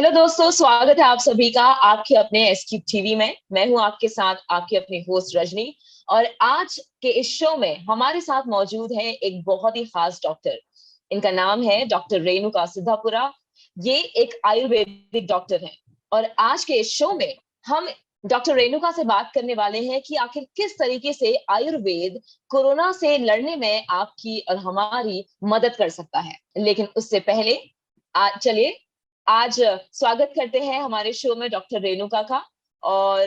Hello दोस्तों, स्वागत है आप सभी का आपके अपने एसक्यूब टीवी में। मैं हूं आपके साथ आपकी अपनी होस्ट रजनी। और आज के इस शो में हमारे साथ मौजूद है एक बहुत ही खास डॉक्टर। इनका नाम है डॉक्टर रेणुका सिद्धापुरा। ये एक आयुर्वेदिक डॉक्टर हैं और आज के इस शो में हम डॉक्टर रेणुका से बात करने वाले हैं कि आखिर किस तरीके से आयुर्वेद कोरोना से लड़ने में आपकी और हमारी मदद कर सकता है। लेकिन उससे पहले चलिए आज स्वागत करते हैं हमारे शो में डॉक्टर रेणुका का। और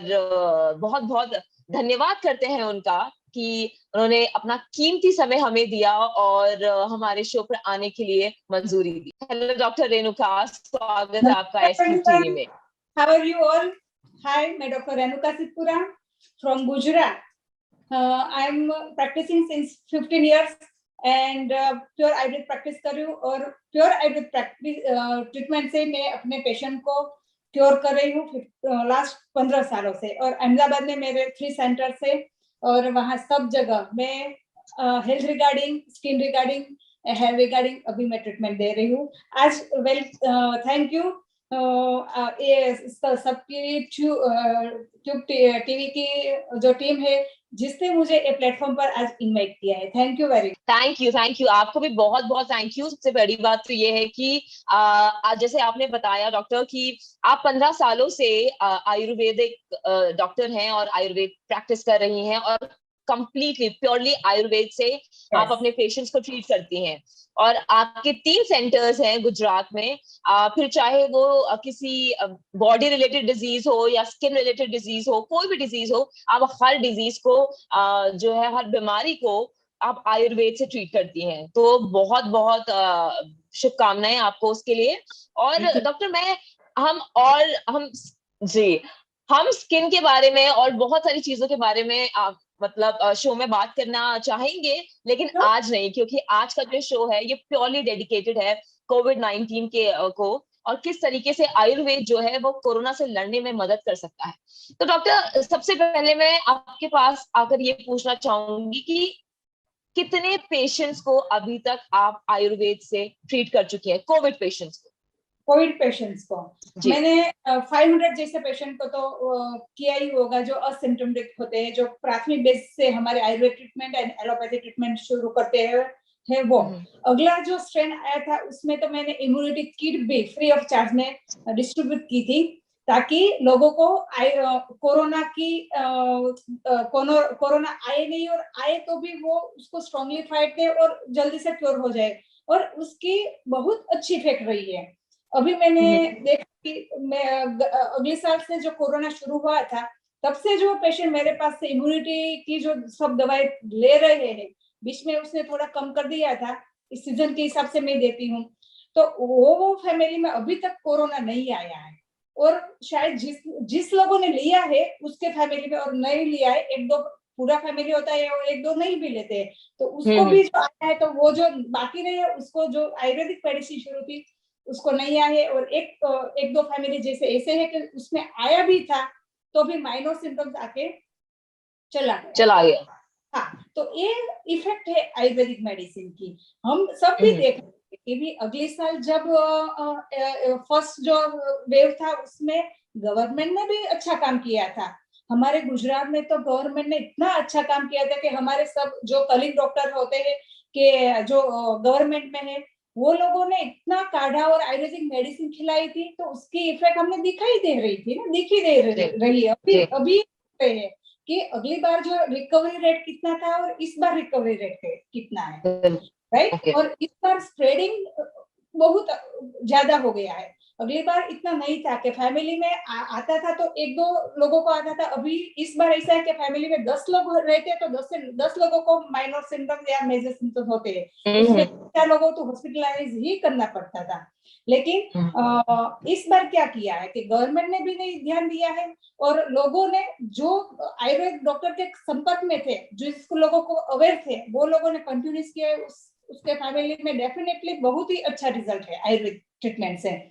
बहुत बहुत धन्यवाद करते हैं उनका कि उन्होंने अपना कीमती समय हमें दिया और हमारे शो पर आने के लिए मंजूरी दी। हेलो डॉक्टर रेणुका, स्वागत है आपका एसक्यूब टीवी में। How are you all? Hi, मैं doctor Renuka Siddhpura from Gujarat. I'm practicing since 15 years and pure Ayurveda practice कर रही हूँ और प्योर आयुर्वेद ट्रीटमेंट से मैं अपने पेशेंट को क्योर कर रही हूँ लास्ट 15 सालों से। और अहमदाबाद में मेरे 3 सेंटर से और वहाँ सब जगह मैं health regarding, skin regarding, hair regarding अभी मैं ट्रीटमेंट दे रही हूँ। आज थैंक यू ये सबकी ट्यूब टीवी की जो टीम है जिसने मुझे ये प्लेटफॉर्म पर आज इनवाइट किया है। Thank you very thank you आपको भी बहुत बहुत थैंक यू। सबसे बड़ी बात तो ये है कि आज जैसे आपने बताया डॉक्टर कि आप 15 सालों से आयुर्वेदिक डॉक्टर हैं और आयुर्वेद प्रैक्टिस कर रही हैं और कंप्लीटली प्योरली आयुर्वेद से आप अपने पेशेंट्स को ट्रीट करती हैं। और आपके 3 सेंटर्स हैं गुजरात में। फिर चाहे वो किसी बॉडी रिलेटेड डिजीज हो या स्किन रिलेटेड डिजीज हो, कोई भी डिजीज हो, आप हर डिजीज को जो है हर बीमारी को आप आयुर्वेद से ट्रीट करती हैं। तो बहुत बहुत शुभकामनाएं आपको उसके लिए। और डॉक्टर हम जी हम स्किन के बारे में और बहुत सारी चीजों के बारे में मतलब शो में बात करना चाहेंगे, लेकिन आज नहीं, क्योंकि आज का जो शो है ये प्योरली डेडिकेटेड है कोविड-19 के को और किस तरीके से आयुर्वेद जो है वो कोरोना से लड़ने में मदद कर सकता है। तो डॉक्टर, सबसे पहले मैं आपके पास आकर ये पूछना चाहूंगी कि कितने पेशेंट्स को अभी तक आप आयुर्वेद से ट्रीट कर चुके हैं, कोविड पेशेंट्स को? कोविड पेशेंट्स को मैंने 500 जैसे पेशेंट को तो किया ही होगा जो असिम्टोमेटिक होते हैं, जो प्राथमिक बेस से हमारे Ayurveda treatment and allopathy treatment शुरू करते हैं वो। अगला जो स्ट्रेन आया था उसमें तो मैंने इम्यूनिटी किट भी फ्री ऑफ चार्ज में डिस्ट्रीब्यूट की थी ताकि लोगों को कोरोना आए नहीं और आए तो भी वो उसको स्ट्रांगली फाइट दे और जल्दी से क्योर हो जाए। और उसकी बहुत अच्छी इफेक्ट रही है। अभी मैंने देखा कि मैं अगले साल से जो कोरोना शुरू हुआ था तब से जो पेशेंट मेरे पास से इम्यूनिटी की जो सब दवाई ले रहे हैं, बीच में उसने थोड़ा कम कर दिया था, इस सीजन के हिसाब से मैं देती हूँ, तो वो फैमिली में अभी तक कोरोना नहीं आया है। और शायद जिस लोगों ने लिया है उसके फैमिली में और नहीं लिया है, 1-2 पूरा फैमिली होता है और 1-2 नहीं भी लेते हैं, तो उसको भी जो आया है तो वो जो बाकी नहीं है उसको जो आयुर्वेदिक मेडिसिन शुरू की उसको नहीं आया है। और 1-2 फैमिली जैसे ऐसे है कि उसमें आया भी था तो भी माइनर सिम्टम्स आके चला गया। हाँ, तो ये इफेक्ट है आयुर्वेदिक मेडिसिन की। हम सब भी देख रहे हैं कि भी अगले साल जब फर्स्ट जो वेव था उसमें गवर्नमेंट ने भी अच्छा काम किया था। हमारे गुजरात में तो गवर्नमेंट ने इतना अच्छा काम किया था कि हमारे सब जो कलीग डॉक्टर होते हैं कि जो गवर्नमेंट में है वो लोगों ने इतना काढ़ा और आयुर्वेदिक मेडिसिन खिलाई थी, तो उसकी इफेक्ट हमने दिखाई दे रही थी ना, दिखी दे रही है अभी है कि अगली बार जो रिकवरी रेट कितना था और इस बार रिकवरी रेट कितना है, राइट। और इस बार स्प्रेडिंग बहुत ज्यादा हो गया है। अगली बार इतना नहीं था कि फैमिली में आता था तो 1-2 लोगों को आता था। अभी इस बार ऐसा है कि फैमिली में 10 लोग रहते हैं तो 10 से 10 लोगों को माइनर सिम्टम्स या मेजर सिम्टम्स होते हैं, उसमें 4 लोगों को हॉस्पिटलाइज ही करना पड़ता था। लेकिन इस बार क्या किया है कि गवर्नमेंट ने भी नहीं ध्यान दिया है और लोगों ने जो आयुर्वेद डॉक्टर के संपर्क में थे, जिस लोगों को अवेयर थे, वो लोगों ने कंटिन्यूस किया है। उसके फैमिली में डेफिनेटली बहुत ही अच्छा रिजल्ट है आयुर्वेद ट्रीटमेंट से।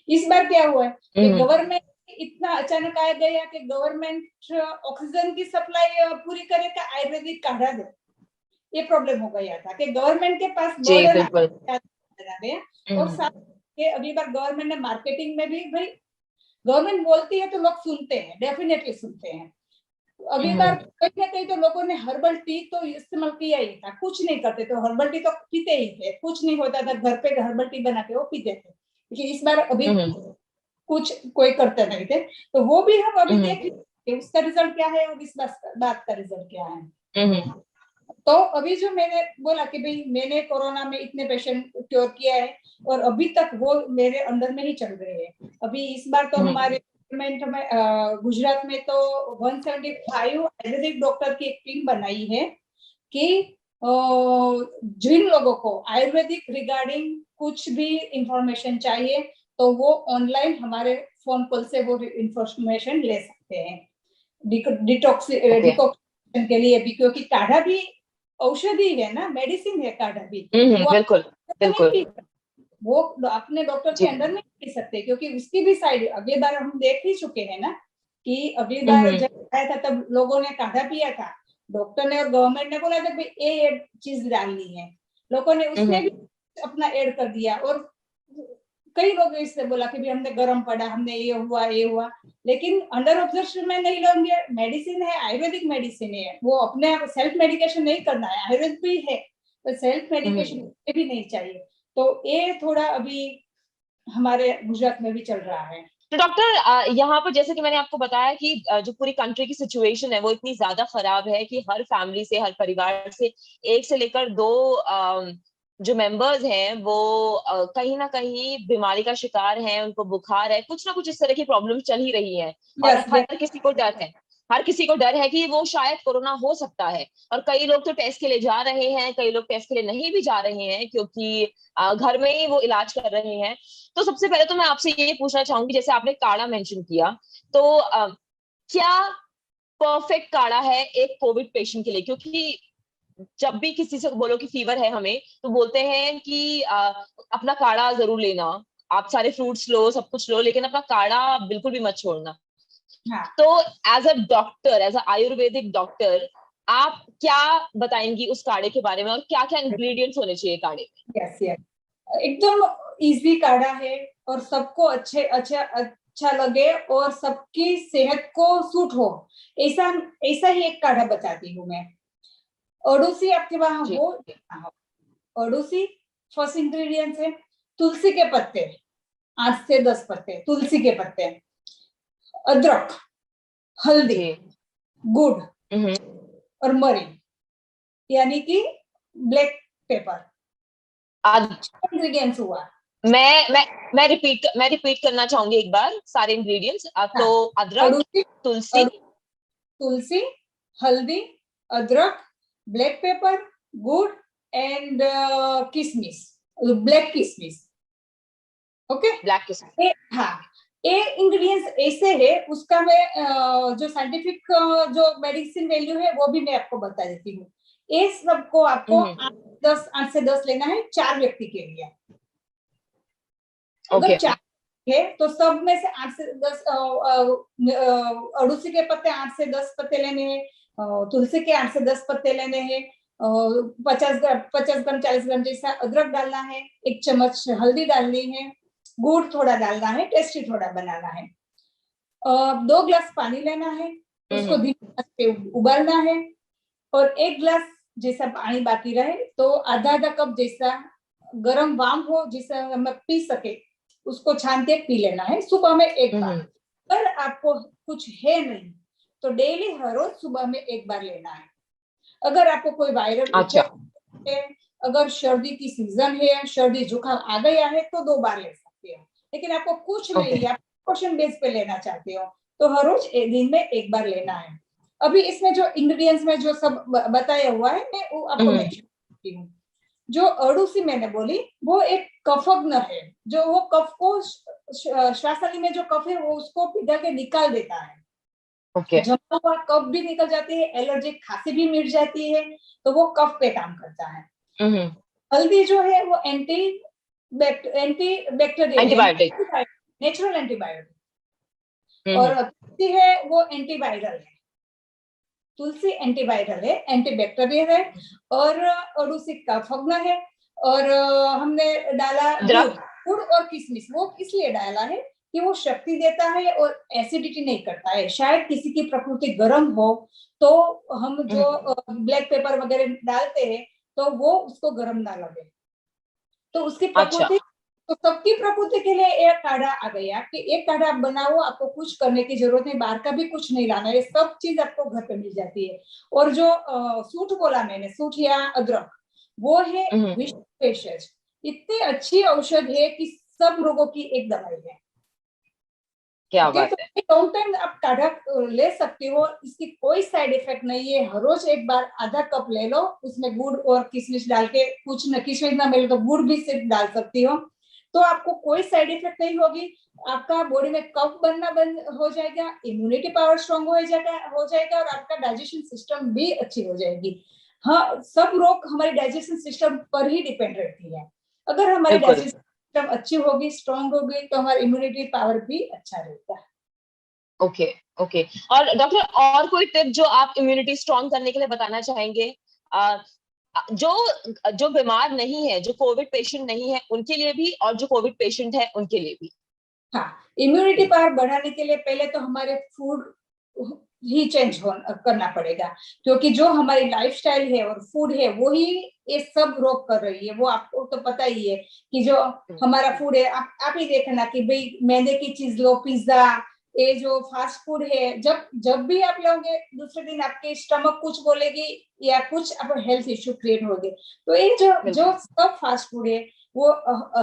इस बार क्या हुआ है कि गवर्नमेंट इतना अचानक आ गया कि गवर्नमेंट ऑक्सीजन की सप्लाई पूरी करे का आयुर्वेदिक काढ़ा दे, ये प्रॉब्लम हो गया था कि गवर्नमेंट के पास बर्डन आ गया और साथ कि अगली बार गवर्नमेंट ने मार्केटिंग में भी, भाई गवर्नमेंट बोलती है तो लोग सुनते हैं, डेफिनेटली सुनते हैं। अगली बार कहीं ना कहीं तो लोगों ने हर्बल टी तो इस्तेमाल किया ही था, कुछ नहीं करते तो हर्बल टी तो पीते ही थे, कुछ नहीं होता था घर पे हर्बल टी बना के वो पीते थे। लेकिन इस बार अभी कुछ कोई करते नहीं थे, तो वो भी हम अभी देख कि उसका रिजल्ट क्या है और इस बात का रिजल्ट क्या है। तो अभी जो मैंने बोला कि भाई मैंने कोरोना में इतने पेशेंट क्योर किया है और अभी तक वो मेरे अंडर में ही चल रहे हैं। अभी इस बार तो हमारे गवर्नमेंट में गुजरात में तो 175 आयुर्वेदिक डॉक्टर की एक टीम बनाई है कि जिन लोगों को आयुर्वेदिक रिगार्डिंग कुछ भी इंफॉर्मेशन चाहिए तो वो ऑनलाइन हमारे फोन कॉल से वो इंफॉर्मेशन ले सकते हैं। डिटॉक्सिफिकेशन के लिए भी, क्योंकि काढ़ा भी औषधि है ना, मेडिसिन है काढ़ा भी। बिल्कुल बिल्कुल। वो अपने डॉक्टर के अंडर में पी सकते, क्योंकि उसकी भी साइड अगली बार हम देख ही चुके हैं ना कि अगली बार जब आया था तब लोगों ने काढ़ा पिया था, डॉक्टर ने और गवर्नमेंट ने बोला था भाई ये चीज डालनी है, लोगों ने उसमें भी अपना ऐड कर दिया। और कई लोग इससे बोला कि भी हमने गर्म पड़ा, हमने ये हुआ, लेकिन अंडर ऑब्जर्वेशन में नहीं लोगे। मेडिसिन है, आयुर्वेदिक मेडिसिन है, वो अपने आप सेल्फ मेडिकेशन नहीं करना है, आयुर्वेद भी है तो सेल्फ मेडिकेशन भी नहीं चाहिए। तो ये थोड़ा अभी हमारे गुजरात में भी चल रहा है। तो डॉक्टर यहाँ पर जैसे कि मैंने आपको बताया कि जो पूरी कंट्री की सिचुएशन है वो इतनी ज्यादा खराब है कि हर फैमिली से, हर परिवार से एक से लेकर दो जो मेंबर्स हैं वो कहीं ना कहीं बीमारी का शिकार हैं, उनको बुखार है, कुछ ना कुछ इस तरह की प्रॉब्लम चल ही रही है। और हर किसी को डर है, हर किसी को डर है कि वो शायद कोरोना हो सकता है। और कई लोग तो टेस्ट के लिए जा रहे हैं, कई लोग टेस्ट के लिए नहीं भी जा रहे हैं क्योंकि घर में ही वो इलाज कर रहे हैं। तो सबसे पहले तो मैं आपसे ये पूछना चाहूंगी, जैसे आपने काढ़ा मेंशन किया, तो क्या परफेक्ट काढ़ा है एक कोविड पेशेंट के लिए? क्योंकि जब भी किसी से बोलो कि फीवर है हमें, तो बोलते हैं कि अपना काढ़ा जरूर लेना, आप सारे फ्रूट्स लो, सब कुछ लो, लेकिन अपना काढ़ा बिल्कुल भी मत छोड़ना। हाँ। तो as a doctor, as a Ayurvedic doctor, आप क्या बताएंगी उस काढ़े के बारे में और क्या क्या इंग्रेडिएंट्स होने चाहिए काढ़े में? यस यस, एकदम इजी काढ़ा है और सबको अच्छा लगे और सबकी सेहत को सूट हो, ऐसा ऐसा ही एक काढ़ा बताती हूँ मैं। अड़ूसी आपके वहां हो? अड़ूसी फर्स्ट इंग्रेडिएंट है। तुलसी के पत्ते 8 से 10 पत्ते तुलसी के पत्ते, अदरक, हल्दी, गुड़ और मरी यानी कि ब्लैक पेपर। इंग्रेडिएंट्स हुआ। मैं रिपीट करना चाहूंगी एक बार सारे इंग्रेडिएंट्स। तो अदरक, तुलसी, हल्दी, अदरक, ब्लैक पेपर, गुड़ एंड किशमिश, ब्लैक किशमिश। ओके, ब्लैक किशमिश। हाँ, ये इंग्रेडिएंट्स ऐसे है, उसका मैं जो साइंटिफिक जो मेडिसिन वैल्यू है वो भी मैं आपको बता देती हूँ। ये सबको आपको 8 से 10 लेना है 4 व्यक्ति के लिए। अगर 4 है तो सब में से 8 से 10 अड़ूसी के पत्ते 8 से 10 पत्ते लेने हैं, तुलसी के 8 से 10 पत्ते लेने हैं, 50 ग्राम 40 ग्राम जैसा अदरक डालना है, 1 चम्मच हल्दी डालनी है, गुड़ थोड़ा डालना है, टेस्टी थोड़ा बनाना है, 2 ग्लास पानी लेना है, उसको धीमी आंच पे उबालना है और 1 ग्लास जैसा पानी बाकी रहे तो आधा कप जैसा गरम वाम हो जिसे हम पी सके उसको छान के पी लेना है सुबह में 1 बार। अगर आपको कुछ है नहीं तो डेली हर रोज सुबह में 1 बार लेना है। अगर आपको कोई वायरल है, अगर सर्दी की सीजन है, सर्दी जुकाम आ गया है तो 2 बार ले सकते हो, लेकिन आपको कुछ नहीं है, आप क्वेश्चन बेस पे लेना चाहते हो तो हर रोज दिन में 1 बार लेना है। अभी इसमें जो इंग्रेडिएंट्स में जो सब बताया हुआ है मैं वो आपको मेंशन करती हूँ। जो अड़ूसी मैंने बोली वो एक कफग्न है, जो वो कफ को श्वासनली में जो कफ है वो उसको पिघला के निकाल देता है। जमा हुआ कफ भी निकल जाती है, एलर्जिक खांसी भी मिट जाती है, तो वो कफ पे काम करता है। हल्दी जो है वो एंटी बैक्टीरियल नेचुरल एंटीबायोटिक और तुलसी है वो एंटीवायरल है। तुलसी एंटीवायरल है, एंटीबैक्टीरियल है और अड़ूसी कफग्न है और हमने डाला गुड़ और किशमिश वो इसलिए डाला है कि वो शक्ति देता है और एसिडिटी नहीं करता है। शायद किसी की प्रकृति गर्म हो तो हम जो ब्लैक पेपर वगैरह डालते हैं तो वो उसको गर्म ना लगे। तो उसकी अच्छा। प्रकृति, तो सबकी प्रकृति के लिए एक काढ़ा आ गया कि एक काढ़ा आप बनाओ, आपको कुछ करने की जरूरत नहीं, बाहर का भी कुछ नहीं लाना है, सब चीज आपको घर पे मिल जाती है। और जो सूठ बोला मैंने, सूठ या अदरक, वो है विश्व भेषज। इतनी अच्छी औषध है कि सब रोगों की एक दवाई है। क्या ओके, बात तो है। लॉन्ग टाइम आप काढ़ा ले सकती हो, इसकी कोई साइड इफेक्ट नहीं है। हर रोज एक बार आधा कप ले लो, उसमें गुड़ और किशमिश डाल के, कुछ न किशमिश ना मिले तो गुड़ भी सिर्फ डाल सकती हो, तो आपको कोई साइड इफेक्ट नहीं होगी। आपका बॉडी में कफ बनना बंद हो जाएगा, इम्यूनिटी पावर स्ट्रांग हो जाएगा और आपका डाइजेशन सिस्टम भी अच्छी हो जाएगी। हाँ, सब रोग हमारे डाइजेशन सिस्टम पर ही डिपेंड रहती है। अगर हमारी बिल्कुल। डाइजेशन सिस्टम अच्छी होगी, स्ट्रांग होगी, तो हमारा इम्यूनिटी पावर भी अच्छा रहेगा। ओके। ओके। और डॉक्टर, और कोई टिप जो आप इम्यूनिटी स्ट्रांग करने के लिए बताना चाहेंगे? अ, जो जो बीमार नहीं है, जो कोविड पेशेंट नहीं है, उनके लिए भी, और जो कोविड पेशेंट है उनके लिए भी? हाँ, इम्यूनिटी पावर बढ़ाने के लिए पहले तो हमारे फूड ही चेंज करना पड़ेगा, क्योंकि जो हमारी लाइफस्टाइल है और फूड है वो ही ये सब रोग कर रही है। वो आपको तो पता ही है कि जो हमारा फूड है, आप ही देखना कि भाई मैदे की चीज लो, पिज्जा, ये जो फास्ट फूड है, जब जब भी आप लोगे दूसरे दिन आपके स्टमक कुछ बोलेगी या कुछ आप हेल्थ इश्यू क्रिएट होगे। तो ये जो जो बिल्कुल। सब फास्ट फूड है वो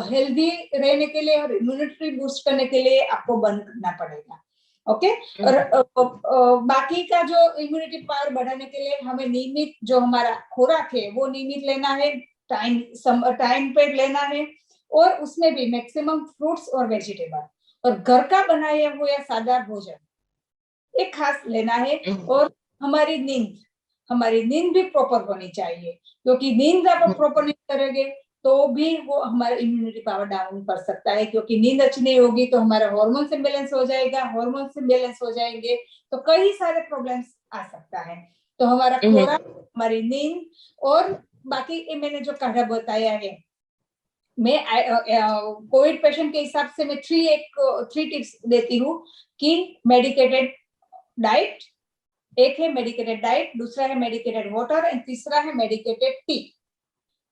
हेल्दी रहने के लिए और इम्यूनिटी बूस्ट करने के लिए आपको बंद करना पड़ेगा। ओके, और बाकी का जो इम्यूनिटी पावर बढ़ाने के लिए हमें नियमित जो हमारा खुराक है वो नियमित लेना है, टाइम पे लेना है, और उसमें भी मैक्सिमम फ्रूट्स और वेजिटेबल और घर का बनाया हुआ सादा भोजन एक खास लेना है। और हमारी नींद भी प्रॉपर होनी चाहिए, क्योंकि नींद आप प्रॉपर नहीं करेंगे तो भी वो हमारा इम्यूनिटी पावर डाउन कर सकता है, क्योंकि नींद अच्छी नहीं होगी तो हमारा हार्मोन इम्बैलेंस हो जाएगा, हार्मोन इम्बैलेंस हो जाएंगे तो कई सारे प्रॉब्लम्स आ सकता है। तो हमारा खुराक, हमारी नींद, और बाकी मैंने जो काढ़ा बताया है, मैं कोविड पेशेंट के हिसाब से मैं थ्री टिप्स देती हूँ कि मेडिकेटेड डाइट, एक है मेडिकेटेड डाइट, दूसरा है मेडिकेटेड वाटर एंड तीसरा है मेडिकेटेड टी।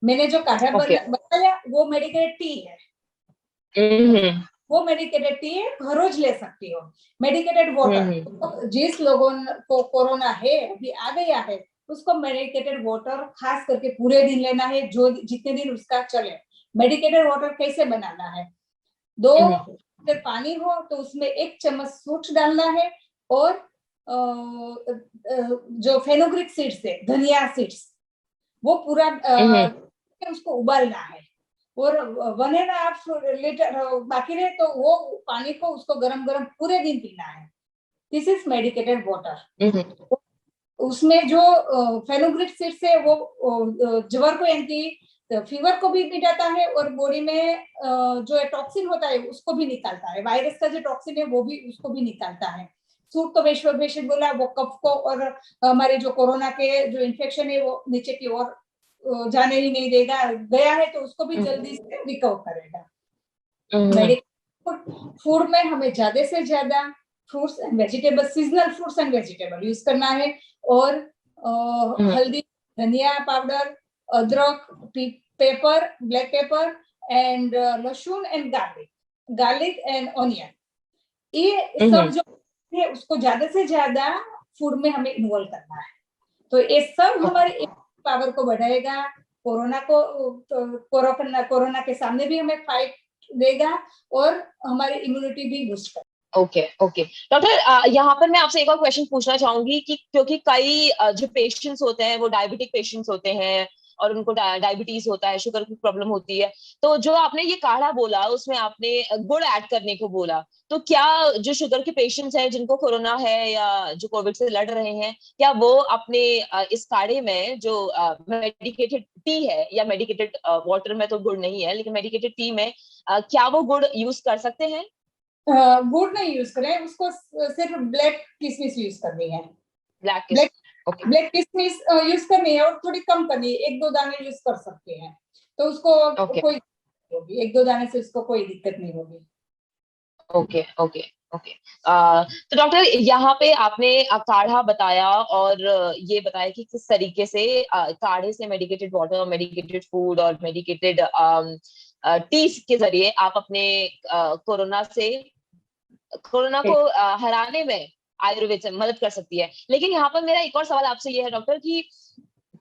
मैंने जो काढ़ा ओके। बताया वो मेडिकेटेड टी है, वो मेडिकेटेड टी है, हर रोज ले सकती हो। मेडिकेटेड वाटर, तो जिस लोगों को कोरोना है अभी आ गया है उसको मेडिकेटेड वाटर खास करके पूरे दिन लेना है, जो जितने दिन उसका चले। मेडिकेटेड वाटर कैसे बनाना है, 2 लीटर पानी हो तो उसमें 1 चम्मच सूठ डालना है, और जो फेनुग्रिक सीड्स है, धनिया सीड्स, वो पूरा उसको उबालना है, और 1.5 लीटर बाकी रहे तो वो पानी को उसको गरम गरम पूरे दिन पीना है। This is medicated water. उसमें जो फेनुग्रिक सीड्स है वो ज्वर को एंटी फीवर को भी मिटाता है, और बॉडी में जो टॉक्सिन होता है उसको भी निकालता है, वायरस का जो टॉक्सिन है वो भी उसको भी निकालता है। सूट तो वैश्विक बोला, वो कफ को और हमारे जो कोरोना के जो इन्फेक्शन है वो नीचे की ओर जाने ही नहीं देगा, गया है तो उसको भी जल्दी से रिकवर करेगा। मेडिकल फूड में हमें ज्यादा से ज्यादा fruits and vegetable, seasonal fruits and vegetable use करना है, और हल्दी, धनिया पाउडर, अदरक, पेपर, ब्लैक पेपर एंड लहसुन एंड गार्लिक एंड ऑनियन, ये सब जो है उसको ज्यादा से ज्यादा फूड में हमें इन्वॉल्व करना है। तो ये सब हमारे पावर को बढ़ाएगा, कोरोना के सामने भी हमें फाइट देगा, और हमारी इम्यूनिटी भी बूस्ट करेगा। ओके। ओके डॉक्टर, यहाँ पर मैं आपसे एक और क्वेश्चन पूछना चाहूंगी कि क्योंकि कई जो पेशेंट्स होते हैं वो डायबिटिक पेशेंट्स होते हैं, और उनको डायबिटीज होता है, शुगर की प्रॉब्लम होती है, तो जो आपने ये काढ़ा बोला उसमें आपने गुड़ ऐड करने को बोला, तो क्या जो शुगर के पेशेंट्स हैं जिनको कोरोना है या जो कोविड से लड़ रहे हैं, क्या वो अपने इस काढ़े में जो मेडिकेटेड टी है या मेडिकेटेड वाटर में तो गुड़ नहीं है, लेकिन मेडिकेटेड टी में क्या वो गुड़ यूज कर सकते हैं? गुड़ नहीं यूज करें, उसको सिर्फ ब्लैक किशमिश यूज करनी है। ब्लैक किस? Black okay. ब्लैक किशमिश यूज करनी है और थोड़ी कम करनी है, 1-2 दाने यूज कर सकते हैं, तो उसको ओके। कोई होगी, 1-2 दाने से उसको कोई दिक्कत नहीं होगी। Okay okay okay. तो डॉक्टर यहाँ पे आपने काढ़ा बताया और ये बताया कि किस तरीके से काढ़े से मेडिकेटेड वाटर, मेडिकेटेड फूड और मेडिकेटेड टी के जरिए आप अपने कोरोना को हराने में आयुर्वेद से मदद कर सकती है। लेकिन यहाँ पर मेरा एक और सवाल आपसे ये है डॉक्टर कि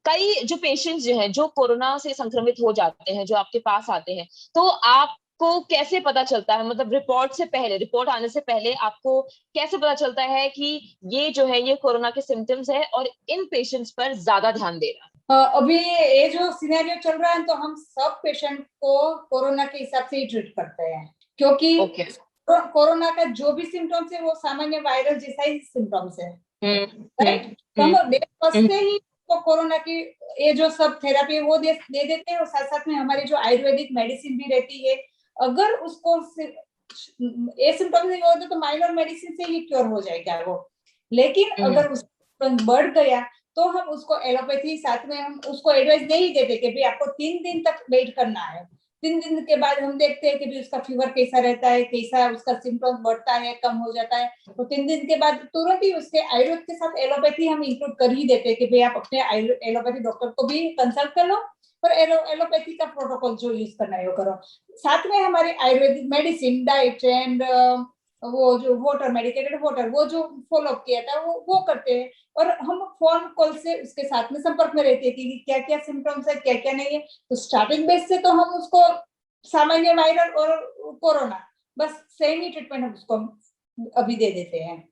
कई जो पेशेंट्स जो हैं जो कोरोना से संक्रमित हो जाते हैं, जो आपके पास आते हैं, तो आपको कैसे पता चलता है, मतलब रिपोर्ट आने से पहले आपको कैसे पता चलता है कि ये जो है ये कोरोना के सिम्टम्स है और इन पेशेंट्स पर ज्यादा ध्यान देना? अभी ये जो सिनेरियो चल रहा है तो हम सब पेशेंट को कोरोना के हिसाब से ही ट्रीट करते हैं, क्योंकि ओके। कोरोना का जो भी सिम्टम्स है वो सामान्य वायरल जैसा ही सिम्टम्स है, राइट। तो हम्म हम फर्स्ट ही तो कोरोना की ये जो सब थेरेपी है वो दे देते हैं, और साथ साथ में हमारी जो आयुर्वेदिक मेडिसिन भी रहती है। अगर उसको ये सिम्टम्स नहीं होते तो माइनर मेडिसिन से ही क्योर हो जाएगा वो। लेकिन अगर उसको बढ़ गया तो हम उसको एलोपैथी, साथ में हम उसको एडवाइस नहीं देते कि भाई आपको 3 दिन तक वेट करना है। 3 दिन के बाद हम देखते हैं कि भी उसका फीवर कैसा रहता है, कैसा उसका सिम्टम्स बढ़ता है, कम हो जाता है। तो 3 दिन के बाद तुरंत ही उसके आयुर्वेद के साथ एलोपैथी हम इंक्लूड कर ही देते हैं कि भाई आप अपने एलोपैथी डॉक्टर को भी कंसल्ट कर लो और एलोपैथी का प्रोटोकॉल जो यूज करना है वो करो। साथ में हमारी आयुर्वेदिक मेडिसिन, डाइट एंड वो जो वाटर, मेडिकेटेड वाटर, वो जो फॉलो किया था वो करते हैं। और हम फोन कॉल से उसके साथ में संपर्क में रहते हैं कि क्या क्या सिम्टम्स है, क्या क्या नहीं है। तो स्टार्टिंग बेस से तो हम उसको सामान्य वायरल और कोरोना बस सेम ही ट्रीटमेंट हम उसको अभी दे देते हैं।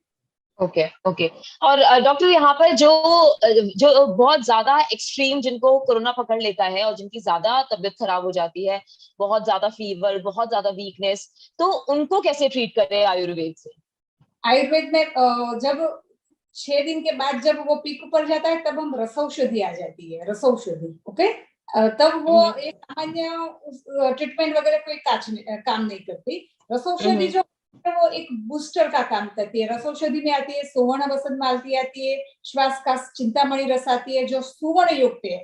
Okay okay. और डॉक्टर यहाँ पर जो बहुत ज्यादा एक्सट्रीम जिनको कोरोना पकड़ लेता है और जिनकी ज्यादा तबीयत खराब हो जाती है, बहुत ज्यादा फीवर, बहुत ज्यादा वीकनेस, तो उनको कैसे ट्रीट करें आयुर्वेद से? आयुर्वेद में जब 6 दिन के बाद जब वो पीक पर जाता है तब हम रसौषधि आ जाती है, रसौषधि। ओके, तब वो एक सामान्य ट्रीटमेंट वगैरह कोई काम नहीं करती। रसौषधि जो है वो एक बूस्टर का काम करती है। रसौषधि में आती है सुवर्ण वसंत मालती आती है, श्वास का चिंतामणि रस आती है जो सुवर्ण युक्त है,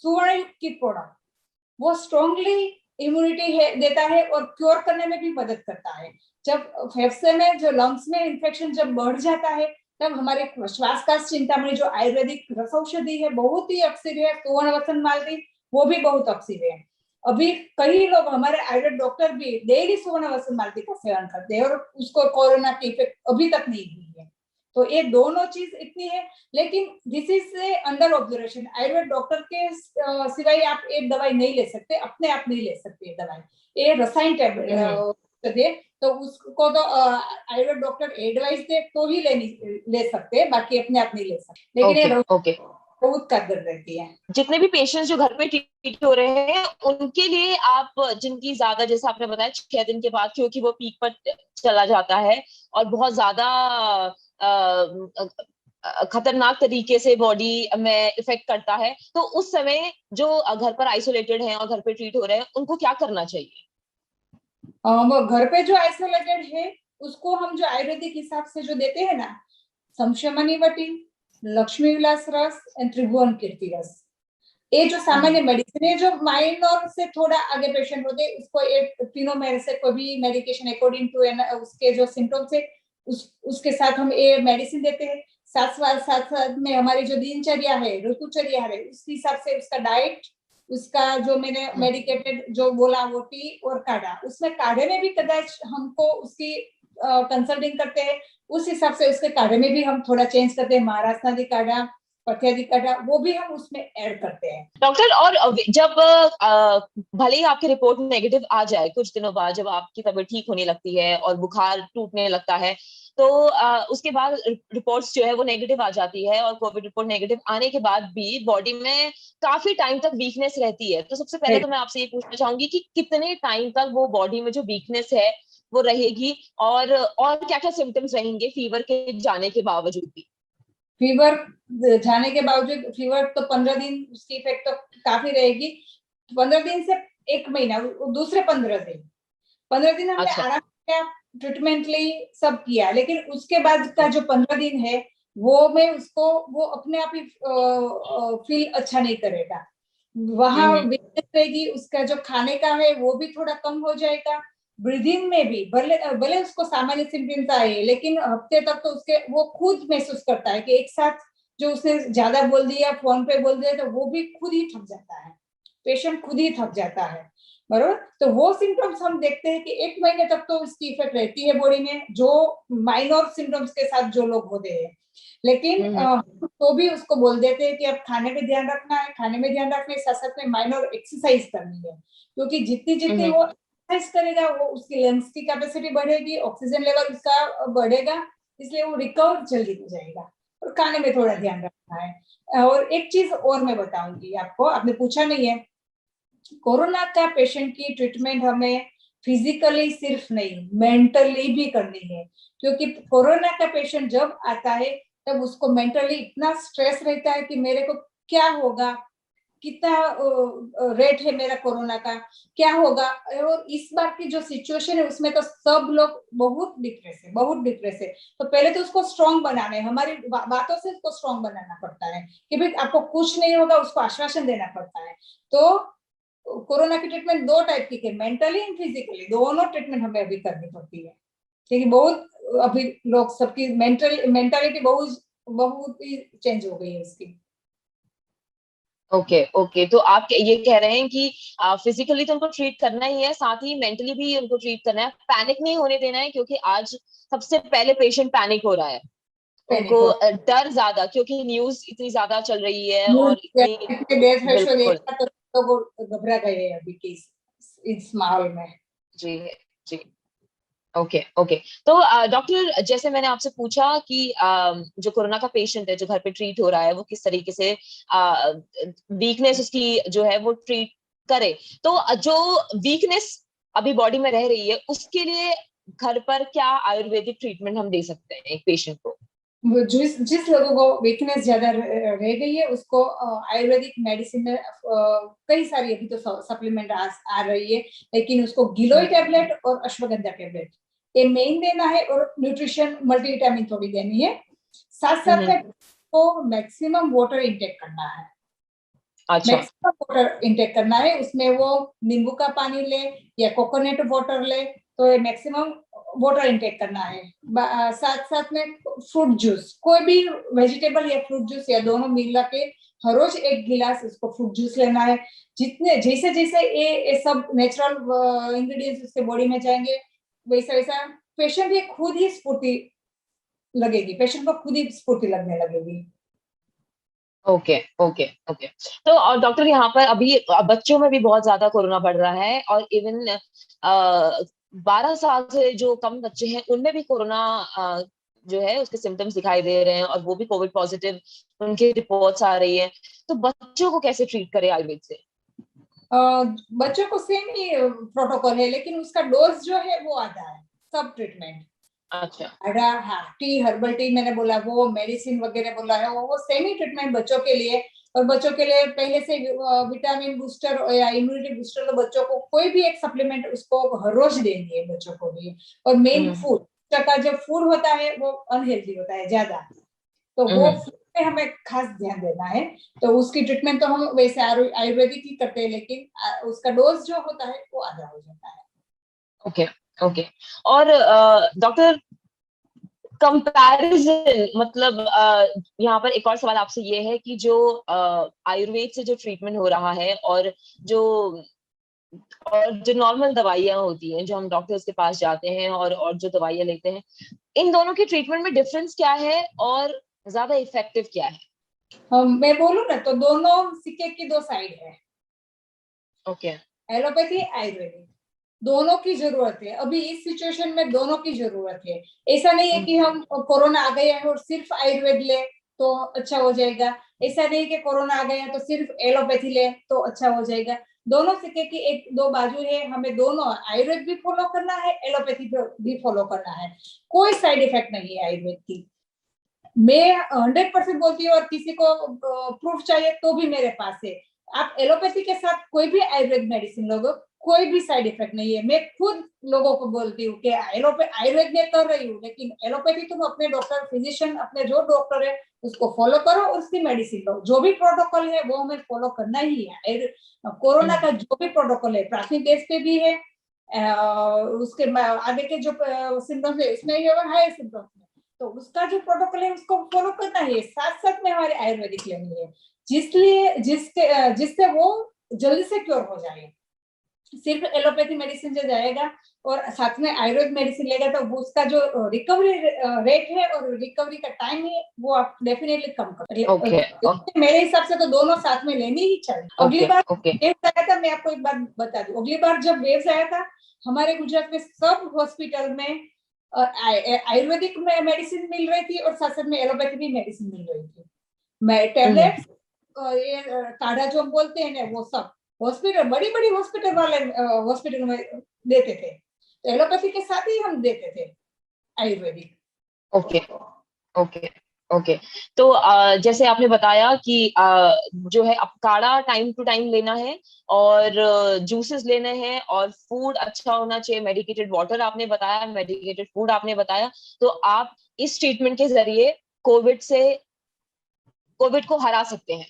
सुवर्ण युक्त की प्रोडक्ट। वो स्ट्रॉन्गली इम्यूनिटी देता है और क्योर करने में भी मदद करता है। जब फेफड़े में जो लंग्स में इंफेक्शन जब बढ़ जाता है तब हमारे श्वास का चिंतामणि जो आयुर्वेदिक रसौषधि है बहुत ही अक्सर है, सुवर्ण वसंत मालती वो भी बहुत अक्सर है। अभी कई लोग हमारे आयुर्वेद डॉक्टर भी डेली सुवर्ण वसंत मालती का सेवन करते हैं और उसको कोरोना की इफेक्ट अभी तक नहीं हुई है। तो ये दोनों चीज इतनी है, लेकिन this is under observation. Ayurveda doctor के सिवाय आप एक दवाई नहीं ले सकते, अपने आप नहीं ले सकते दवाई। ये रसायन टैबलेट है तो उसको तो आयुर्वेद डॉक्टर एडवाइस दे तो ही ले सकते हैं, बाकी अपने आप नहीं ले सकते। लेकिन ये ओके। बहुत कारगर रहती है। जितने भी पेशेंट्स जो घर पे ट्रीट हो रहे हैं उनके लिए आप, जिनकी ज्यादा, जैसे आपने बताया 6 दिन के बाद क्योंकि वो पीक पर चला जाता है और बहुत ज्यादा खतरनाक तरीके से बॉडी में इफेक्ट करता है, तो उस समय जो घर पर आइसोलेटेड हैं और घर पे ट्रीट हो रहे हैं उनको क्या करना चाहिए? वो घर पे जो आइसोलेटेड है उसको हम जो आयुर्वेदिक हिसाब से जो देते हैं ना, संशमनी वटी, लक्ष्मी विलास रस एंड त्रिभुवन कीर्ति रस, ये जो सामान्य मेडिसिन है जो माइनर से थोड़ा आगे पेशेंट होते हैं उसको एक तीनों में से कोई भी मेडिकेशन अकॉर्डिंग टू उसके जो सिम्टम्स है उसके साथ हम ये मेडिसिन देते हैं। साथ में हमारी जो दिनचर्या है, ऋतुचर्या है, उस हिसाब से उसका डाइट, उसका जो मैंने मेडिकेटेड जो बोला वो टी और काढ़ा, उसमें काढ़े में भी कदाच हमको उसकी कंसल्टिंग करते हैं, उस हिसाब से उसके काढ़े में भी हम थोड़ा चेंज करते हैं। महाराष्ट्र काढ़ा, पथ्यादी काढ़ा, वो भी हम उसमें ऐड करते हैं। डॉक्टर, और जब भले ही आपकी रिपोर्ट नेगेटिव आ जाए, कुछ दिनों बाद जब आपकी तबीयत ठीक होने लगती है और बुखार टूटने लगता है, तो उसके बाद रिपोर्ट्स जो है वो नेगेटिव आ जाती है और कोविड रिपोर्ट नेगेटिव आने के बाद भी बॉडी में काफी टाइम तक वीकनेस रहती है, तो सबसे पहले तो मैं आपसे ये पूछना चाहूंगी कि कितने टाइम तक वो बॉडी में जो वीकनेस है वो रहेगी और क्या क्या सिम्टम्स रहेंगे फीवर के जाने के बावजूद भी? फीवर जाने के बावजूद, फीवर तो 15 दिन उसकी इफेक्ट तो काफी रहेगी। 15 दिन से 1 महीना, दूसरे 15 दिन हमने अच्छा। आराम किया, ट्रीटमेंट ली, सब किया, लेकिन उसके बाद का जो 15 दिन है वो मैं उसको वो अपने आप ही फील अच्छा नहीं करेगा। वहां वीकनेस रहेगी, उसका जो खाने का है वो भी थोड़ा कम हो जाएगा। ब्रीदिंग में भी भले भले उसको सामान्य सिम्टम्स आए, लेकिन हफ्ते तक तो उसके वो खुद महसूस करता है कि एक साथ जो उसने ज्यादा बोल दिया, फोन पे बोल दिया, तो वो भी खुद ही थक जाता है, पेशेंट खुद ही थक जाता है, बरोबर। तो वो सिम्टम्स हम देखते हैं कि 1 महीने तक तो इसकी इफेक्ट रहती है बॉडी में, जो माइनर सिम्टम्स के साथ जो लोग होते हैं। लेकिन तो भी उसको बोल देते हैं कि अब खाने में ध्यान रखना है, खाने में ध्यान रखने के साथ साथ में माइनर एक्सरसाइज करनी है, क्योंकि जितनी जितनी वो एक्सरसाइज करेगा वो उसकी लंग्स की कैपेसिटी बढ़ेगी, ऑक्सीजन लेवल उसका बढ़ेगा, इसलिए वो रिकवर जल्दी हो जाएगा। और खाने में थोड़ा ध्यान रखना है। और एक चीज और मैं बताऊंगी आपको, आपने पूछा नहीं है, कोरोना का पेशेंट की ट्रीटमेंट हमें फिजिकली सिर्फ नहीं, मेंटली भी करनी है, क्योंकि कोरोना का पेशेंट जब आता है तब उसको मेंटली इतना स्ट्रेस रहता है कि मेरे को क्या होगा, कितना रेट है मेरा कोरोना का, क्या होगा। और इस बार की जो सिचुएशन है उसमें तो सब लोग बहुत डिप्रेस है, बहुत डिप्रेस है। तो पहले तो उसको स्ट्रांग बनाना है, हमारी बातों से उसको स्ट्रांग बनाना पड़ता है कि भाई आपको कुछ नहीं होगा, उसको आश्वासन देना पड़ता है। तो कोरोना की ट्रीटमेंट 2 टाइप की है, मेंटली एंड फिजिकली, दोनों ट्रीटमेंट हमें अभी करनी पड़ती है, क्योंकि बहुत अभी लोग सबकी मेंटालिटी बहुत बहुत ही चेंज हो गई है उसकी। ओके ओके, तो आप ये कह रहे हैं कि फिजिकली तो उनको ट्रीट करना ही है, साथ ही मेंटली भी उनको ट्रीट करना है, पैनिक नहीं होने देना है, क्योंकि आज सबसे पहले पेशेंट पैनिक हो रहा है, उनको डर ज्यादा, क्योंकि न्यूज इतनी ज्यादा चल रही है और इतनी। डेथ रेशो बिल्कुल। देखा तो लोग घबरा गए हैं अभी के इस माहौल में। जी जी। Okay okay. तो डॉक्टर, जैसे मैंने आपसे पूछा कि जो कोरोना का पेशेंट है जो घर पे ट्रीट हो रहा है, वो किस तरीके से वीकनेस उसकी जो है वो ट्रीट करे, तो जो वीकनेस अभी बॉडी में रह रही है उसके लिए घर पर क्या आयुर्वेदिक ट्रीटमेंट हम दे सकते हैं एक पेशेंट को? जिस जिस लोगों को वीकनेस ज्यादा रह गई है उसको आयुर्वेदिक मेडिसिन में कई सारी अभी तो सप्लीमेंट आ रही है, लेकिन उसको गिलोय टैबलेट और अश्वगंधा टैबलेट ये मेन देना है, और न्यूट्रिशन मल्टीविटामिन थोड़ी देनी है, साथ साथ में तो मैक्सिमम वाटर इंटेक करना है। अच्छा। मैक्सिमम वाटर इंटेक करना है, उसमें वो नींबू का पानी ले या कोकोनट वाटर ले, तो मैक्सिमम वाटर इंटेक करना है। साथ साथ में फ्रूट जूस, कोई भी वेजिटेबल या फ्रूट जूस या दोनों मिला के हर रोज 1 गिलास उसको फ्रूट जूस लेना है। जितने जैसे जैसे ये सब नेचुरल इंग्रेडिएंट्स उसके बॉडी में जाएंगे, वैसा वैसा पेशेंट ये खुद ही स्फूर्ति लगेगी, पेशेंट को खुद ही स्फूर्ति लगने लगेगी। Okay okay okay. तो और डॉक्टर, यहाँ पर अभी बच्चों में भी बहुत ज्यादा कोरोना बढ़ रहा है, और इवन 12 साल से जो कम बच्चे हैं उनमें भी कोरोना जो है उसके सिम्टम्स दिखाई दे रहे हैं, और वो भी कोविड पॉजिटिव उनकी रिपोर्ट्स आ रही है। तो बच्चों को कैसे ट्रीट करें आयुर्वेद से? बच्चों को सेम ही प्रोटोकॉल है, लेकिन उसका डोज जो है वो आधा है, सब ट्रीटमेंट। अच्छा। हाँ, टी, हर्बल टी मैंने बोला, वो मेडिसिन वगैरह बोला है, वो सेमी ट्रीटमेंट बच्चों के लिए। और बच्चों के लिए पहले से विटामिन बूस्टर या इम्यूनिटी बूस्टर, तो बच्चों को कोई भी एक सप्लीमेंट उसको हर रोज देनी है बच्चों को भी। और मेन फूड का जो फूड होता है वो अनहेल्दी होता है ज्यादा, तो वो फूड पे हमें खास ध्यान देना है। तो उसकी ट्रीटमेंट तो हम वैसे आयुर्वेदिक ही करते हैं, लेकिन उसका डोज जो होता है वो आधा हो जाता है। Okay okay. और डॉक्टर, कंपैरिजन मतलब यहाँ पर एक और सवाल आपसे ये है कि जो आयुर्वेद से जो ट्रीटमेंट हो रहा है, जो जो नॉर्मल दवाइयाँ होती हैं, जो हम डॉक्टर्स के पास जाते हैं और जो दवाइयाँ लेते हैं, इन दोनों के ट्रीटमेंट में डिफरेंस क्या है और ज्यादा इफेक्टिव क्या है? मैं बोलूँ ना, तो दोनों सिक्के की 2 साइड है। ओके। एलोपैथी, आयुर्वेदिक, दोनों की जरूरत है, अभी इस सिचुएशन में दोनों की जरूरत है। ऐसा नहीं है कि हम कोरोना आ गया है और सिर्फ आयुर्वेद ले तो अच्छा हो जाएगा, ऐसा नहीं कि कोरोना आ गया है तो सिर्फ एलोपैथी ले तो अच्छा हो जाएगा। दोनों सिक्के की एक दो बाजू है, हमें दोनों आयुर्वेद भी फॉलो करना है, एलोपैथी भी फॉलो करना है। कोई साइड इफेक्ट नहीं है आयुर्वेद की, मैं 100% बोलती हूँ, और किसी को प्रूफ चाहिए तो भी मेरे पास है। आप एलोपैथी के साथ कोई भी आयुर्वेद मेडिसिन लोगे, कोई भी साइड इफेक्ट नहीं है। मैं खुद लोगों को बोलती हूँ कि आयुर्वेद में कर रही हूँ, लेकिन एलोपैथी तुम अपने डॉक्टर, फिजिशियन, अपने जो डॉक्टर है उसको फॉलो करो और उसकी मेडिसिन लो। जो भी प्रोटोकॉल है वो हमें फॉलो करना ही है। कोरोना का जो भी प्रोटोकॉल है प्राथमिक स्टेज पे भी है, उसके आगे के जो सिम्टम्स है उसमें भी और हाई सिम्टम्स में, तो उसका जो प्रोटोकॉल है उसको फॉलो करना है। साथ साथ में हमारे आयुर्वेदिक लेनी है, जिससे वो जल्दी से क्योर हो जाए। सिर्फ एलोपैथी मेडिसिन से जाएगा और साथ में आयुर्वेद मेडिसिन लेगा तो वो उसका जो रिकवरी रेट है और रिकवरी का टाइम है वो आप डेफिनेटली कम कर। ओके मेरे हिसाब से तो दोनों साथ में लेनी ही चाहिए। अगली बार ओके वेव्स आया था, मैं आपको एक बात बता दूं, अगली बार जब वेव्स आया था हमारे गुजरात में सब हॉस्पिटल में आयुर्वेदिक मेडिसिन मिल रही थी और साथ साथ में एलोपैथी भी मेडिसिन मिल रही थी। टैबलेट्स, ये काढ़ा जो हम बोलते हैं ना, वो सब हॉस्पिटल, बड़ी बड़ी हॉस्पिटल वाले हॉस्पिटल में देते थे, तो एलोपैथी के साथ ही हम देते थे आयुर्वेदिक। Okay okay okay. तो जैसे आपने बताया कि जो है अब काढ़ा टाइम टू टाइम लेना है और जूसेस लेने हैं और फूड अच्छा होना चाहिए, मेडिकेटेड वाटर आपने बताया, मेडिकेटेड फूड आपने बताया, तो आप इस ट्रीटमेंट के जरिए कोविड को हरा सकते हैं।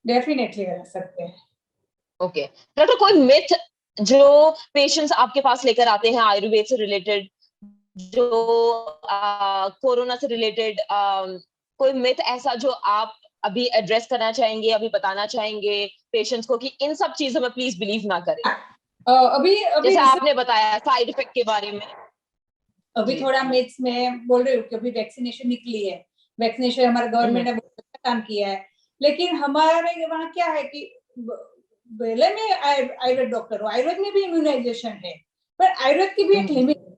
डेफिनेटली हरा सकते हैं। ओके डॉक्टर, कोई मिथ जो पेशेंट्स आपके पास लेकर आते हैं आयुर्वेद से रिलेटेड, जो कोरोना से रिलेटेड, कोई मिथ ऐसा जो आप अभी एड्रेस करना चाहेंगे, अभी बताना चाहेंगे पेशेंट्स को कि इन सब चीजों में प्लीज बिलीव ना करें? अभी जैसे आपने बताया साइड इफेक्ट के बारे में। अभी थोड़ा मिथ्स में बोल रही हूँ कि अभी वैक्सीनेशन निकली है, वैक्सीनेशन हमारे गवर्नमेंट ने बहुत अच्छा काम किया है, लेकिन हमारे वहाँ क्या है कि पहले में आयुर्वेद डॉक्टर हूँ, आयुर्वेद में भी इम्यूनाइजेशन है, पर आयुर्वेद की भी एक लिमिट है।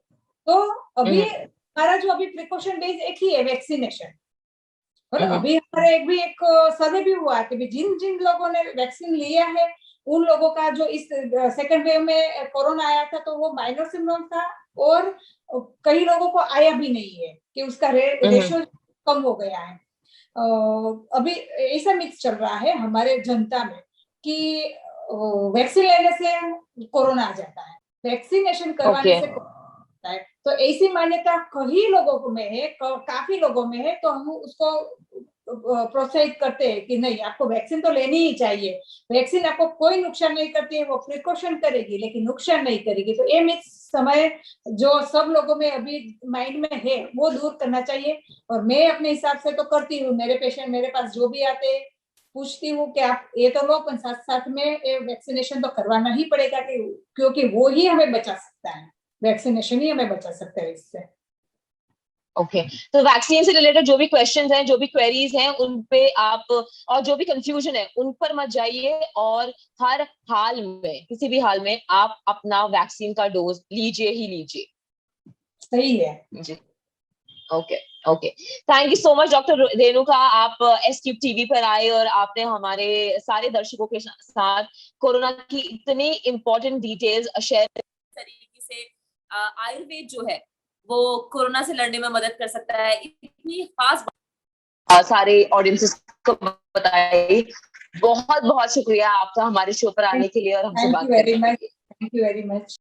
तो अभी हमारा जो अभी प्रिकॉशन बेस एक ही है, वैक्सीनेशन। और अभी हमारे एक सर्वे भी हुआ कि जिन जिन लोगों ने वैक्सीन लिया है उन लोगों का जो इस सेकंड वेव में कोरोना आया था तो वो माइनर सिम्टम था, और कई लोगों को आया भी नहीं है कि उसका रेशियो कम हो गया है। अभी ऐसा मिक्स चल रहा है हमारे जनता में कि वैक्सीन लेने से कोरोना आ जाता है, वैक्सीनेशन करवाने से है। तो ऐसी मान्यता कई लोगों में है, काफी लोगों में है, तो हम उसको प्रोत्साहित करते हैं कि नहीं, आपको वैक्सीन तो लेनी ही चाहिए, वैक्सीन आपको कोई नुकसान नहीं करती है, वो प्रिकॉशन करेगी लेकिन नुकसान नहीं करेगी। तो ये मिथ समय जो सब लोगों में अभी माइंड में है वो दूर करना चाहिए। और मैं अपने हिसाब से तो करती हूँ, मेरे पेशेंट मेरे पास जो भी आते हैं पूछती हूँ कि आप ये तो लो, पर साथ साथ में वैक्सीनेशन तो करवाना ही पड़ेगा, क्योंकि वो ही हमें बचा सकता है, वैक्सीनेशन ही हमें बचा सकता है इससे। ओके तो वैक्सीन से रिलेटेड जो भी क्वेश्चंस हैं, जो भी क्वेरीज हैं, उन पे आप, और जो भी कंफ्यूजन है उन पर मत जाइए, और हर हाल में, किसी भी हाल में आप अपना वैक्सीन का डोज लीजिए ही लीजिए। सही है जी। Okay okay, thank you so much doctor Renuka, आप एस ट्यूब टीवी पर आए और आपने हमारे सारे दर्शकों के साथ कोरोना की इतनी इंपॉर्टेंट डिटेल्स शेयर तरीके से। आयुर्वेद जो है वो कोरोना से लड़ने में मदद कर सकता है, इतनी खास सारे ऑडियंसेस को बताई। बहुत बहुत शुक्रिया आपका हमारे शो पर आने के लिए और हमसे बात करने के लिए। Thank you very much.